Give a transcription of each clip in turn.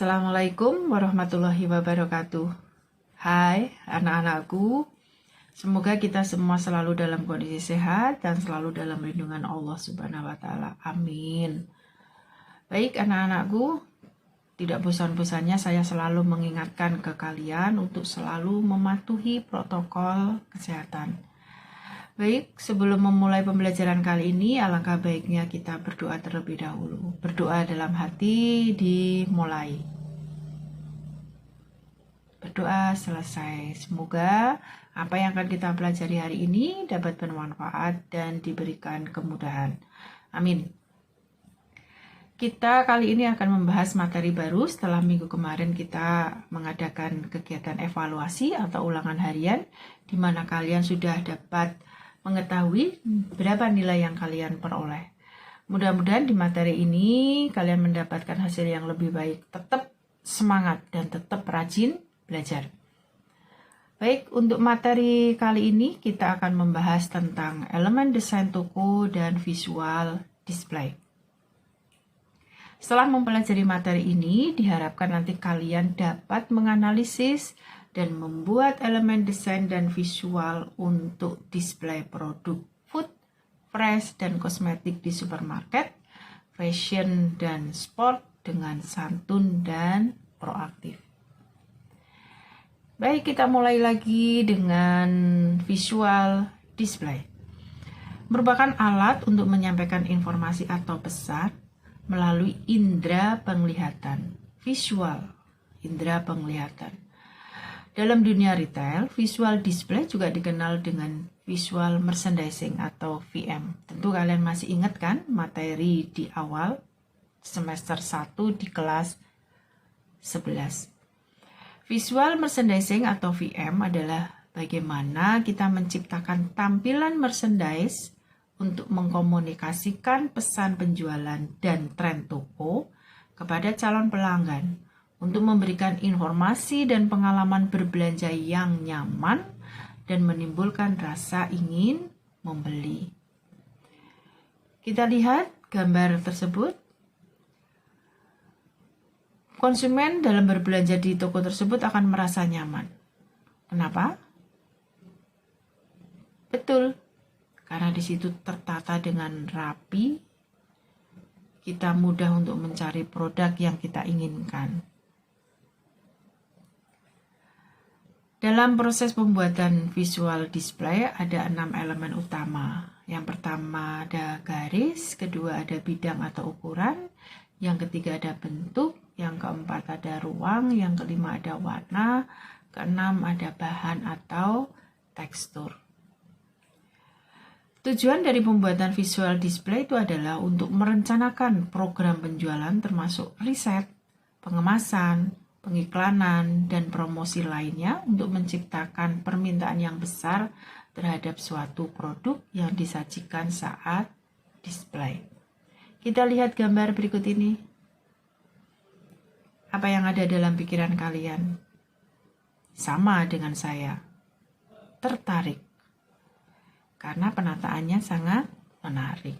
Assalamualaikum warahmatullahi wabarakatuh. Hai anak-anakku, semoga kita semua selalu dalam kondisi sehat dan selalu dalam lindungan Allah Subhanahu wa Ta'ala. Amin. Baik anak-anakku, tidak bosan-bosannya saya selalu mengingatkan ke kalian untuk selalu mematuhi protokol kesehatan. Baik, sebelum memulai pembelajaran kali ini, alangkah baiknya kita berdoa terlebih dahulu. Berdoa dalam hati dimulai. Berdoa selesai. Semoga apa yang akan kita pelajari hari ini dapat bermanfaat dan diberikan kemudahan. Amin. Kita kali ini akan membahas materi baru setelah minggu kemarin kita mengadakan kegiatan evaluasi atau ulangan harian, di mana kalian sudah dapat mengetahui berapa nilai yang kalian peroleh. Mudah-mudahan di materi ini kalian mendapatkan hasil yang lebih baik. Tetap semangat dan tetap rajin belajar. Baik, untuk materi kali ini kita akan membahas tentang elemen desain toko dan visual display. Setelah mempelajari materi ini, diharapkan nanti kalian dapat menganalisis dan membuat elemen desain dan visual untuk display produk food, fresh, dan kosmetik di supermarket, fashion, dan sport dengan santun dan proaktif. Baik, kita mulai lagi dengan visual display. Merupakan alat untuk menyampaikan informasi atau pesan melalui indera penglihatan. Visual, indera penglihatan. Dalam dunia retail, visual display juga dikenal dengan visual merchandising atau VM. Tentu kalian masih ingat kan materi di awal semester 1 di kelas 11. Visual merchandising atau VM adalah bagaimana kita menciptakan tampilan merchandise untuk mengkomunikasikan pesan penjualan dan tren toko kepada calon pelanggan, untuk memberikan informasi dan pengalaman berbelanja yang nyaman dan menimbulkan rasa ingin membeli. Kita lihat gambar tersebut. Konsumen dalam berbelanja di toko tersebut akan merasa nyaman. Kenapa? Betul, karena di situ tertata dengan rapi. Kita mudah untuk mencari produk yang kita inginkan. Dalam proses pembuatan visual display ada 6 elemen utama. Yang pertama ada garis, kedua ada bidang atau ukuran, yang ketiga ada bentuk, yang keempat ada ruang, yang kelima ada warna, keenam ada bahan atau tekstur. Tujuan dari pembuatan visual display itu adalah untuk merencanakan program penjualan termasuk riset, pengemasan, pengiklanan, dan promosi lainnya untuk menciptakan permintaan yang besar terhadap suatu produk yang disajikan saat display. Kita lihat gambar berikut ini. Apa yang ada dalam pikiran kalian? Sama dengan saya. Tertarik. Karena penataannya sangat menarik.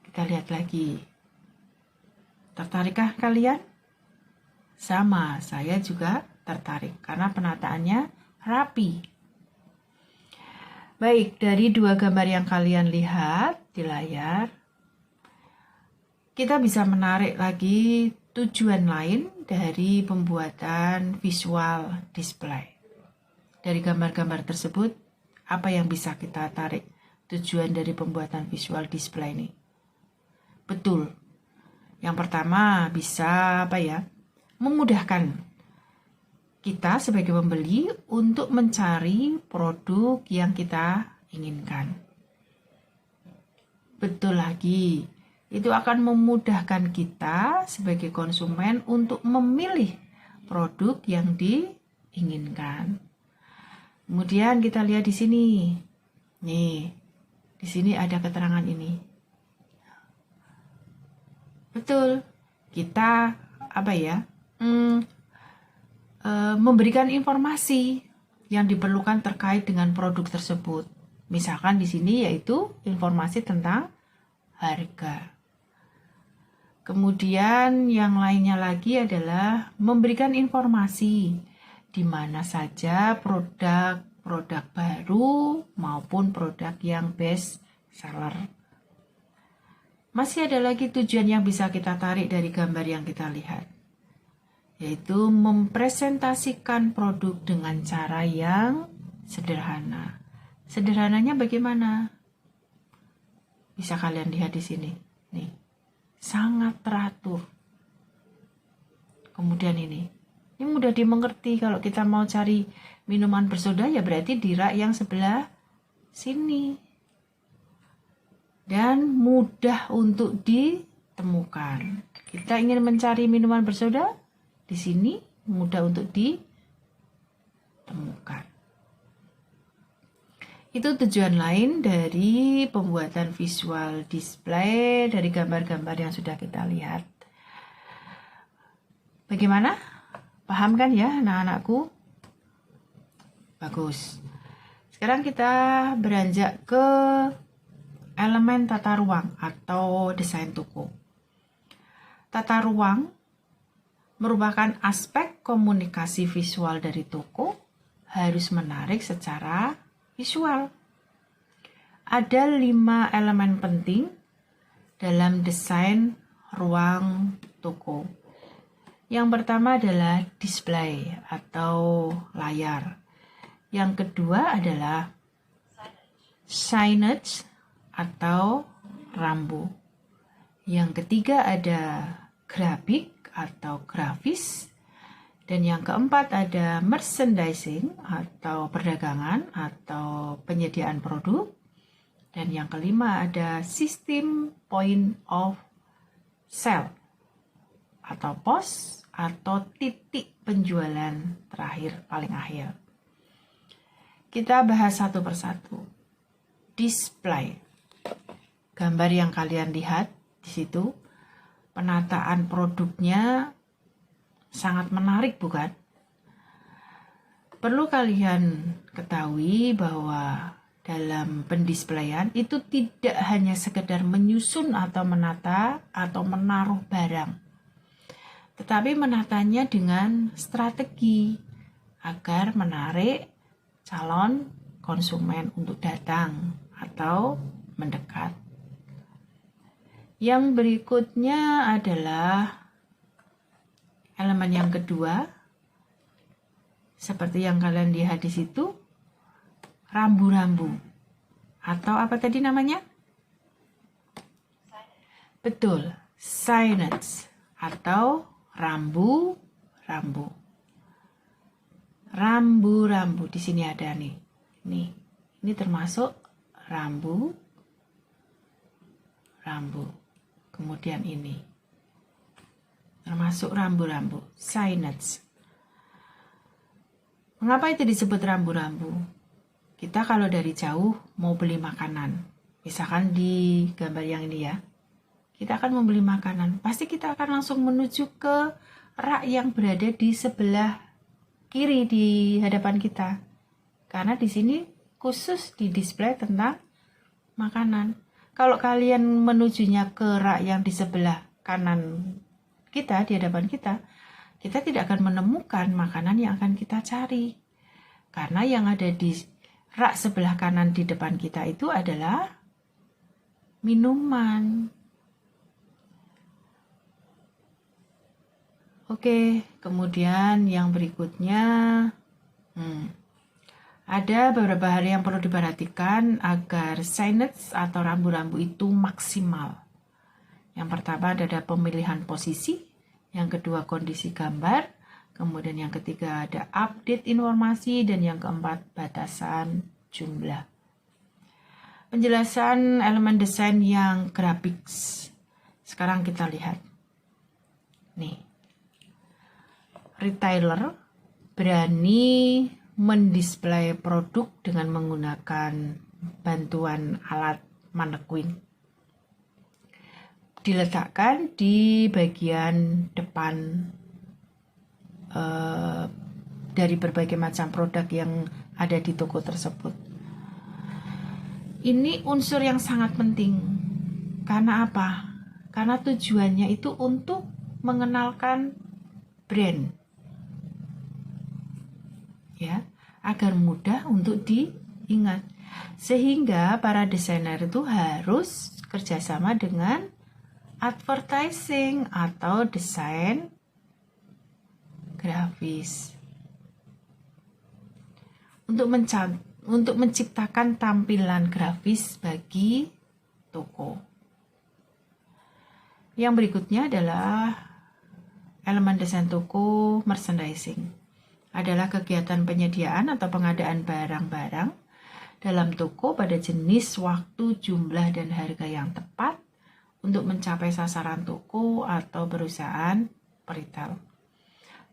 Kita lihat lagi. Tertarikkah kalian? Sama, saya juga tertarik karena penataannya rapi. Baik, dari dua gambar yang kalian lihat di layar, kita bisa menarik lagi tujuan lain dari pembuatan visual display. Dari gambar-gambar tersebut, apa yang bisa kita tarik tujuan dari pembuatan visual display ini? Betul, yang pertama bisa memudahkan kita sebagai pembeli untuk mencari produk yang kita inginkan. Betul lagi, itu akan memudahkan kita sebagai konsumen untuk memilih produk yang diinginkan. Kemudian kita lihat di sini. Nih, di sini ada keterangan ini. Betul, kita memberikan informasi yang diperlukan terkait dengan produk tersebut. Misalkan di sini yaitu informasi tentang harga. Kemudian yang lainnya lagi adalah memberikan informasi di mana saja produk baru maupun produk yang best seller. Masih ada lagi tujuan yang bisa kita tarik dari gambar yang kita lihat, yaitu mempresentasikan produk dengan cara yang sederhana. Sederhananya bagaimana? Bisa kalian lihat di sini. Nih, sangat teratur. Kemudian ini mudah dimengerti. Kalau kita mau cari minuman bersoda ya berarti di rak yang sebelah sini. Dan mudah untuk ditemukan. Kita ingin mencari minuman bersoda, di sini mudah untuk ditemukan. Itu tujuan lain dari pembuatan visual display dari gambar-gambar yang sudah kita lihat. Bagaimana? Paham kan ya anak-anakku? Bagus. Sekarang kita beranjak ke elemen tata ruang atau desain toko. Tata ruang merupakan aspek komunikasi visual dari toko, harus menarik secara visual. Ada 5 elemen penting dalam desain ruang toko. Yang pertama adalah display atau layar. Yang kedua adalah signage atau rambu. Yang ketiga ada grafik atau grafis. Dan yang keempat ada merchandising atau perdagangan atau penyediaan produk. Dan yang kelima ada sistem point of sale atau pos atau titik penjualan terakhir paling akhir. Kita bahas satu persatu. Display. Gambar yang kalian lihat di situ, penataan produknya sangat menarik, bukan? Perlu kalian ketahui bahwa dalam pendisplayan itu tidak hanya sekedar menyusun atau menata atau menaruh barang, tetapi menatanya dengan strategi agar menarik calon konsumen untuk datang atau mendekat. Yang berikutnya adalah elemen yang kedua, seperti yang kalian lihat di situ, rambu-rambu. Atau apa tadi namanya? Betul, signage atau rambu-rambu. Rambu-rambu di sini ada nih. Ini termasuk rambu. Kemudian ini termasuk rambu-rambu, signage. Mengapa itu disebut rambu-rambu? Kita kalau dari jauh mau beli makanan, misalkan di gambar yang ini ya, kita akan membeli makanan, pasti kita akan langsung menuju ke rak yang berada di sebelah kiri di hadapan kita. Karena di sini khusus di display tentang makanan. Kalau kalian menujunya ke rak yang di sebelah kanan kita, di hadapan kita tidak akan menemukan makanan yang akan kita cari. Karena yang ada di rak sebelah kanan di depan kita itu adalah minuman. Oke, kemudian yang berikutnya ada beberapa hal yang perlu diperhatikan agar signage atau rambu-rambu itu maksimal. Yang pertama ada pemilihan posisi, yang kedua kondisi gambar, kemudian yang ketiga ada update informasi, dan yang keempat batasan jumlah. Penjelasan elemen desain yang grafik. Sekarang kita lihat. Nih. Retailer berani mendisplay produk dengan menggunakan bantuan alat mannequin. Diletakkan di bagian depan dari berbagai macam produk yang ada di toko tersebut. Ini unsur yang sangat penting. Karena apa? karena tujuannya itu untuk mengenalkan brand, ya, agar mudah untuk diingat. Sehingga para desainer itu harus kerjasama dengan advertising atau desain grafis untuk menciptakan tampilan grafis bagi toko. Yang berikutnya adalah elemen desain toko. Merchandising adalah kegiatan penyediaan atau pengadaan barang-barang dalam toko pada jenis, waktu, jumlah, dan harga yang tepat untuk mencapai sasaran toko atau perusahaan peritel.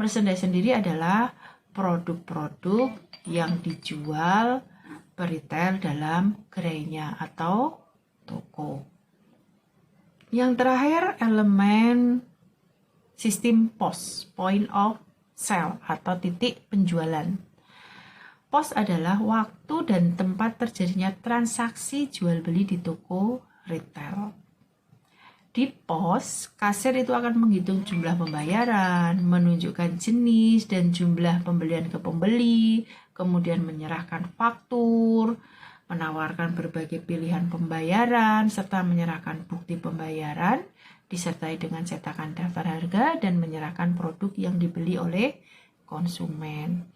Merchandise sendiri adalah produk-produk yang dijual peritel dalam gerainya atau toko. Yang terakhir, elemen sistem POS, point of sale atau titik penjualan. POS adalah waktu dan tempat terjadinya transaksi jual beli di toko retail. Di POS, kasir itu akan menghitung jumlah pembayaran, menunjukkan jenis dan jumlah pembelian ke pembeli, kemudian menyerahkan faktur, menawarkan berbagai pilihan pembayaran, serta menyerahkan bukti pembayaran, disertai dengan cetakan daftar harga, dan menyerahkan produk yang dibeli oleh konsumen.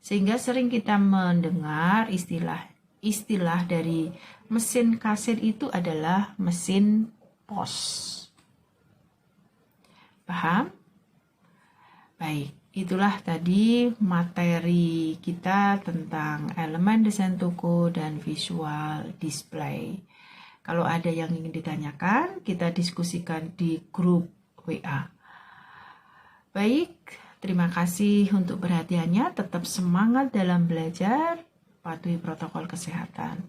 Sehingga sering kita mendengar istilah dari mesin kasir itu adalah mesin POS. Paham? Baik, itulah tadi materi kita tentang elemen desain toko dan visual display. Kalau ada yang ingin ditanyakan, kita diskusikan di grup WA. Baik, terima kasih untuk perhatiannya. Tetap semangat dalam belajar, patuhi protokol kesehatan.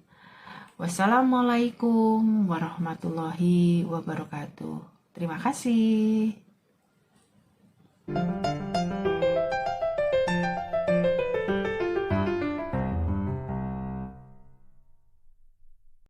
Wassalamualaikum warahmatullahi wabarakatuh. Terima kasih.